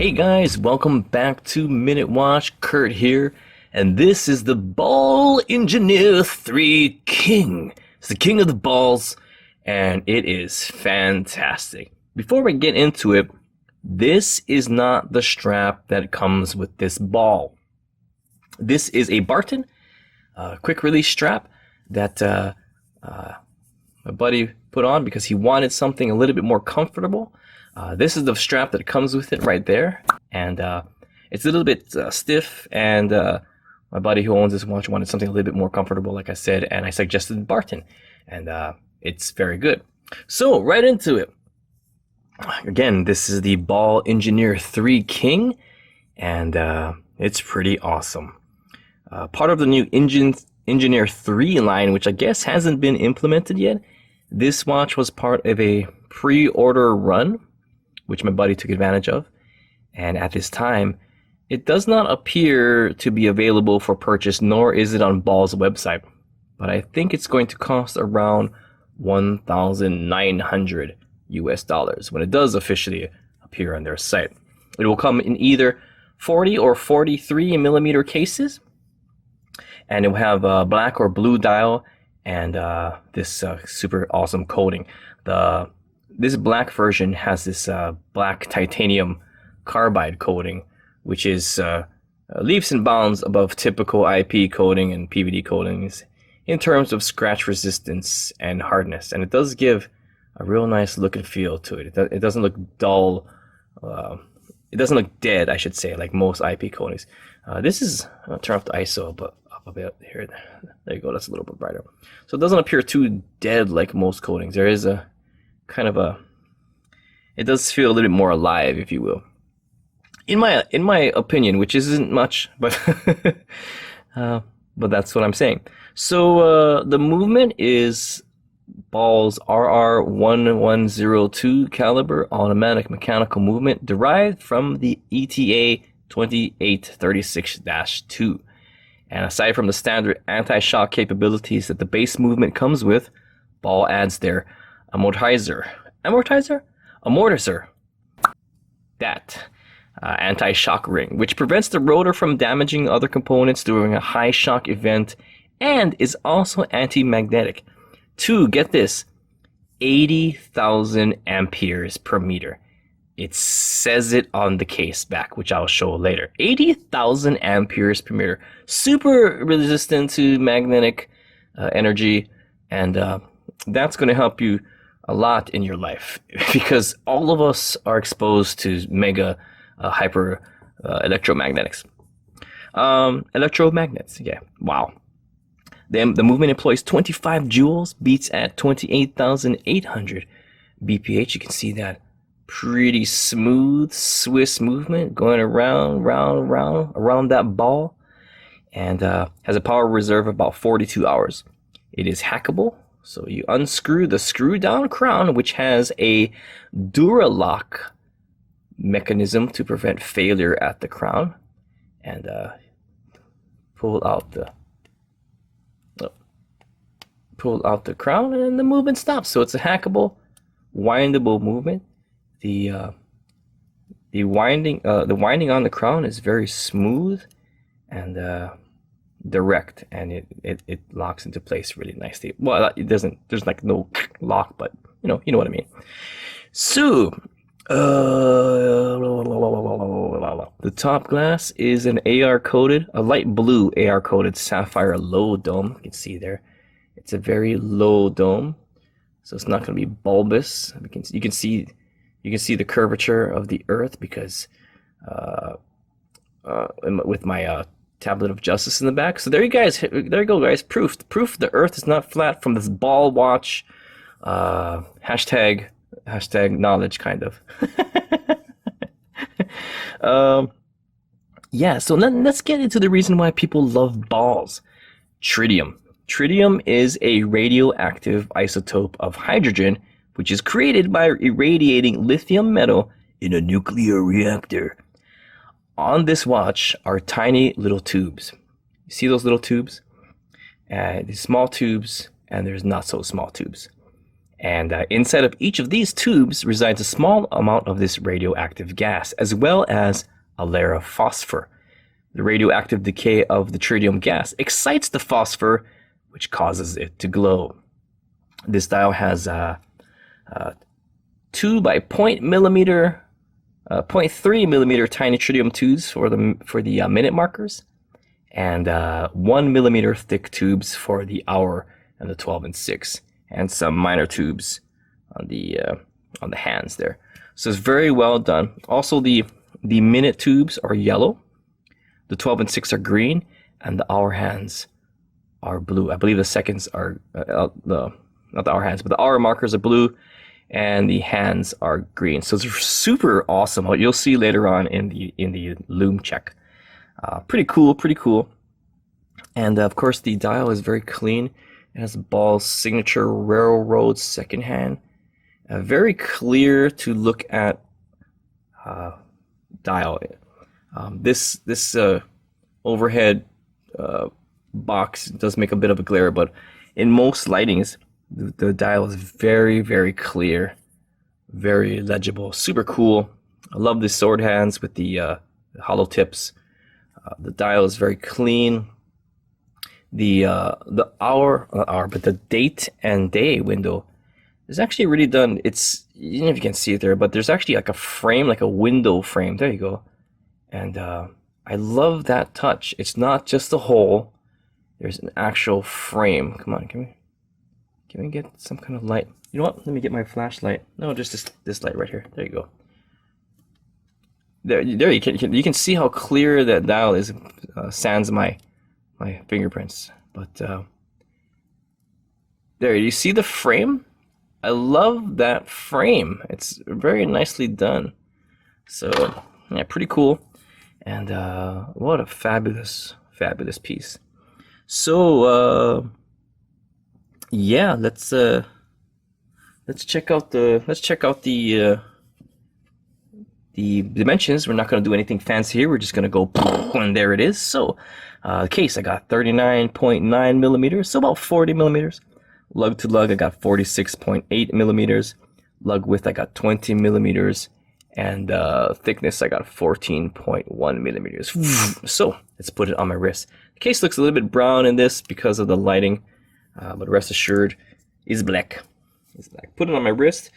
Hey guys, welcome back to Minute Watch. Kurt here, and this is the Ball Engineer 3 King. It's the king of the balls, and it is fantastic. Before we get into it, this is not the strap that comes with this ball. This is a Barton quick release strap that my buddy put on because he wanted something a little bit more comfortable. This is the strap that comes with it right there, and it's a little bit stiff, and my buddy who owns this watch wanted something a little bit more comfortable, like I said, and I suggested Barton, and it's very good. So right into it. Again, this is the Ball Engineer 3 King, and it's pretty awesome. Part of the new Engineer 3 line, which I guess hasn't been implemented yet. This watch was part of a pre-order run, which my buddy took advantage of, and at this time it does not appear to be available for purchase, nor is it on Ball's website, but I think it's going to cost around $1,900 US when it does officially appear on their site. It will come in either 40 or 43 millimeter cases, and it will have a black or blue dial and this super awesome coating. This black version has this black titanium carbide coating, which is leaps and bounds above typical IP coating and PVD coatings in terms of scratch resistance and hardness. And it does give a real nice look and feel to it. It doesn't look dull. It doesn't look dead, I should say, like most IP coatings. This is, I'll turn off the ISO up a bit here. There you go, that's a little bit brighter. So it doesn't appear too dead like most coatings. There is a kind of it does feel a little bit more alive, if you will, in my opinion, which isn't much, but but that's what I'm saying. So the movement is Ball's RR1102 caliber automatic mechanical movement derived from the ETA 2836-2. And aside from the standard anti-shock capabilities that the base movement comes with, Ball adds their amortizer, that anti-shock ring, which prevents the rotor from damaging other components during a high shock event, and is also anti-magnetic to, get this, 80,000 amperes per meter. It says it on the case back, which I'll show later. 80,000 amperes per meter, super resistant to magnetic energy, and that's going to help you a lot in your life, because all of us are exposed to mega hyper electromagnets, yeah, wow. The movement employs 25 joules, beats at 28,800 bph. You can see that pretty smooth Swiss movement going around that ball, and has a power reserve of about 42 hours. It is hackable. So you unscrew the screw down crown, which has a Duralock mechanism to prevent failure at the crown, and pull out the crown, and then the movement stops. So it's a hackable, windable movement. The winding on the crown is very smooth and direct, and it locks into place really nicely. Well, it doesn't, there's like no lock, but you know what I mean. So the top glass is an a light blue AR coated sapphire low dome. You can see there, it's a very low dome, so it's not going to be bulbous. You can see the curvature of the earth, because with my tablet of justice in the back. So there you go, guys. Proof the earth is not flat from this Ball watch. Hashtag knowledge, kind of. Yeah, so let's get into the reason why people love balls. Tritium. Tritium is a radioactive isotope of hydrogen, which is created by irradiating lithium metal in a nuclear reactor. On this watch are tiny little tubes. You see those little tubes? These small tubes, and there's not so small tubes. And inside of each of these tubes resides a small amount of this radioactive gas, as well as a layer of phosphor. The radioactive decay of the tritium gas excites the phosphor, which causes it to glow. This dial has 2 by 0.3 millimeter tiny tritium tubes for the minute markers, and 1 millimeter thick tubes for the hour and the 12 and 6, and some minor tubes on the hands there. So it's very well done. Also, the minute tubes are yellow, the 12 and 6 are green, and the hour hands are blue. I believe the seconds are not the hour hands, but the hour markers are blue, and the hands are green. So it's super awesome. You'll see later on in the loom check. Pretty cool. And of course, the dial is very clean. It has Ball's signature railroad second hand. Very clear to look at dial. This overhead box does make a bit of a glare, but in most lightings, the dial is very, very clear, very legible, super cool. I love the sword hands with the hollow tips. The dial is very clean. The but the date and day window is actually really done. It's, I don't know if you can see it there, but there's actually like a frame, like a window frame. There you go. And I love that touch. It's not just a hole. There's an actual frame. Come on, can we get some kind of light? You know what? Let me get my flashlight. No, just this light right here. There you go. There you can see how clear that dial is. Sans my fingerprints, but there you see the frame. I love that frame. It's very nicely done. So yeah, pretty cool. And what a fabulous piece. So yeah, let's check out the dimensions. We're not going to do anything fancy here. We're just going to go, and there it is. So case, I got 39.9 millimeters, so about 40 millimeters. Lug to lug, I got 46.8 millimeters. Lug width, I got 20 millimeters. And thickness, I got 14.1 millimeters. So let's put it on my wrist. The case looks a little bit brown in this because of the lighting, but rest assured, it's black. It's black. Put it on my wrist.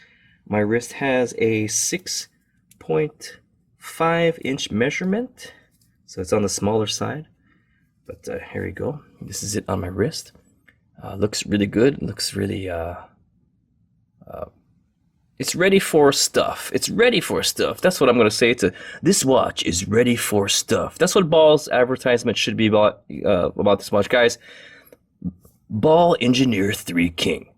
My wrist has a 6.5-inch measurement, so it's on the smaller side. But here we go. This is it on my wrist. Looks really good. Looks really it's ready for stuff. It's ready for stuff. That's what I'm going to say. This watch is ready for stuff. That's what Ball's advertisement should be about this watch, guys. Ball Engineer 3 King,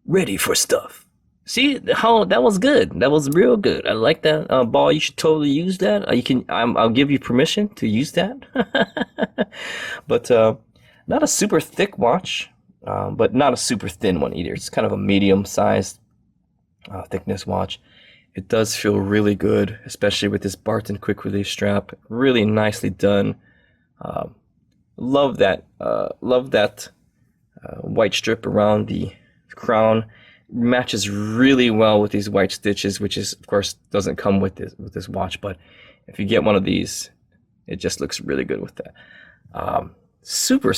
ready for stuff. See how that was good? That was real good. I like that. Ball, you should totally use that. I'll give you permission to use that. But not a super thick watch, but not a super thin one either. It's kind of a medium-sized thickness watch. It does feel really good, especially with this Barton quick release strap. Really nicely done. Love that white strip around the crown. Matches really well with these white stitches, which is, of course, doesn't come with this watch. But if you get one of these, it just looks really good with that. Super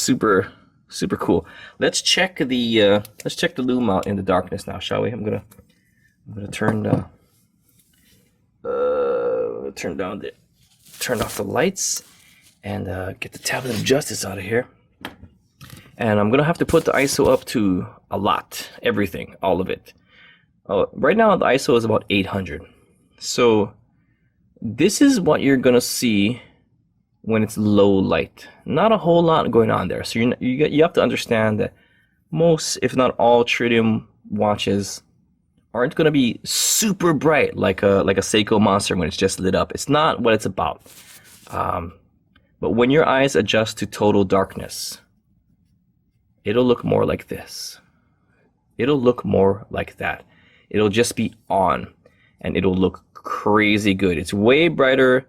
cool. Let's check the loom out in the darkness now, shall we? I'm gonna turn off the lights and get the tablet of justice out of here. And I'm gonna have to put the ISO up to a lot, everything, all of it. Right now the ISO is about 800. So this is what you're gonna see when it's low light. Not a whole lot going on there. So you have to understand that most, if not all, tritium watches aren't gonna be super bright like a Seiko Monster when it's just lit up. It's not what it's about. But when your eyes adjust to total darkness, it'll look more like this. It'll look more like that. It'll just be on, and it'll look crazy good. It's way brighter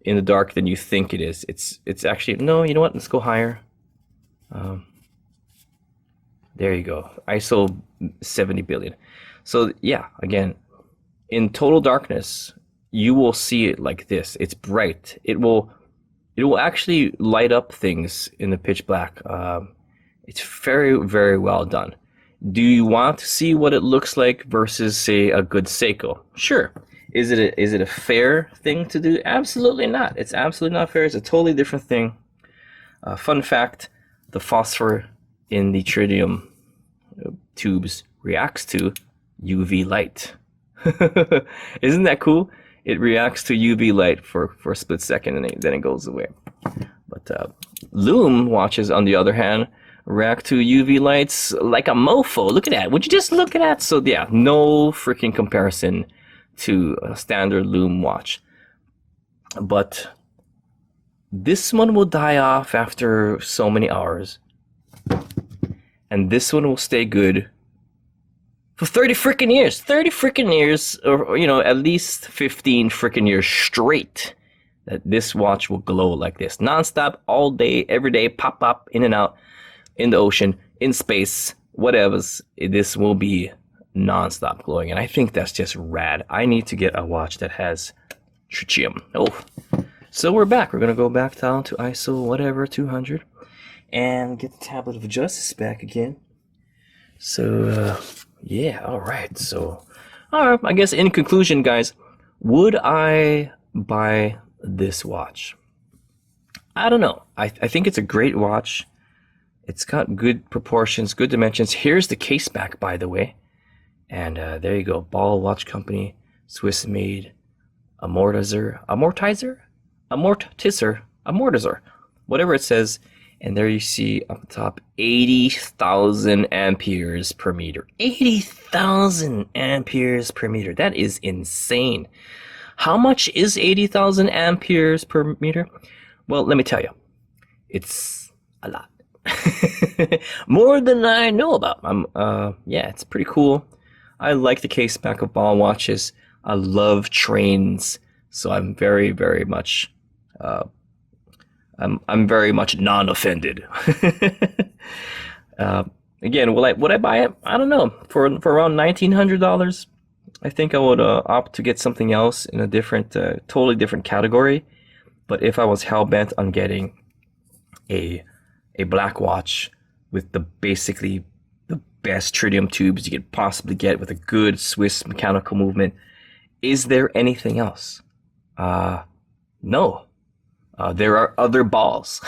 in the dark than you think it is. It's actually, no, you know what? Let's go higher. There you go. ISO 70 billion. So yeah, again, in total darkness, you will see it like this. It's bright. It will actually light up things in the pitch black. It's very, very well done. Do you want to see what it looks like versus, say, a good Seiko? Sure. Is it a fair thing to do? Absolutely not. It's absolutely not fair. It's a totally different thing. Fun fact, the phosphor in the tritium tubes reacts to UV light. Isn't that cool? It reacts to UV light for a split second and then it goes away. But Lume watches, on the other hand, react to UV lights like a mofo. Look at that. Would you just look at that? So yeah, no freaking comparison to a standard Lume watch. But this one will die off after so many hours. And this one will stay good for 30 freaking years. 30 freaking years, or at least 15 freaking years straight, that this watch will glow like this. Non-stop, all day, every day, pop, in and out, in the ocean, in space, whatevers. This will be non-stop glowing. And I think that's just rad. I need to get a watch that has tritium. Oh, so we're back. We're going to go back down to ISO whatever, 200. And get the tablet of justice back again. So, yeah, alright. So, alright, I guess in conclusion, guys, would I buy this watch? I don't know. I think it's a great watch. It's got good proportions, good dimensions. Here's the case back, by the way. And there you go. Ball Watch Company, Swiss-made amortizer, whatever it says. And there you see up top, 80,000 amperes per meter. 80,000 amperes per meter. That is insane. How much is 80,000 amperes per meter? Well, let me tell you. It's a lot. More than I know about. Yeah, it's pretty cool. I like the case back of Ball watches. I love trains. So I'm very, very much... I'm very much non-offended. Again, would I buy it? I don't know. For around $1,900, I think I would opt to get something else in a different, totally different category. But if I was hell-bent on getting a black watch with basically the best tritium tubes you could possibly get with a good Swiss mechanical movement, is there anything else? No. There are other balls.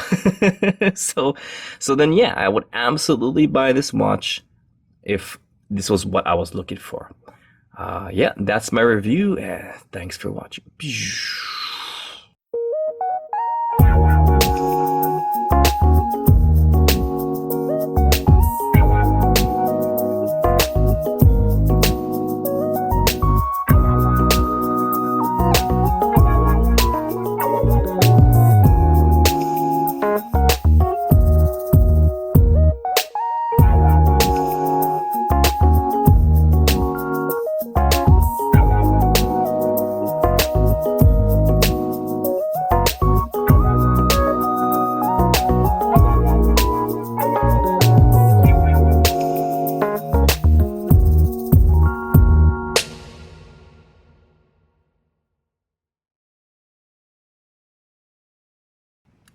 so then yeah, I would absolutely buy this watch if this was what I was looking for. Yeah, that's my review. Thanks for watching.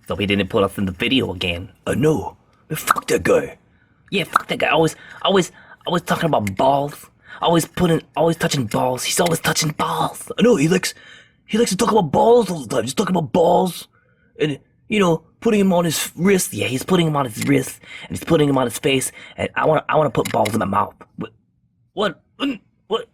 So he didn't put us in the video again. No. Fuck that guy. Yeah, fuck that guy. Always talking about balls. Always touching balls. He's always touching balls. I know he likes to talk about balls all the time. He's talking about balls, and putting him on his wrist. Yeah, he's putting him on his wrist, and he's putting him on his face. And I wanna put balls in my mouth. What? What?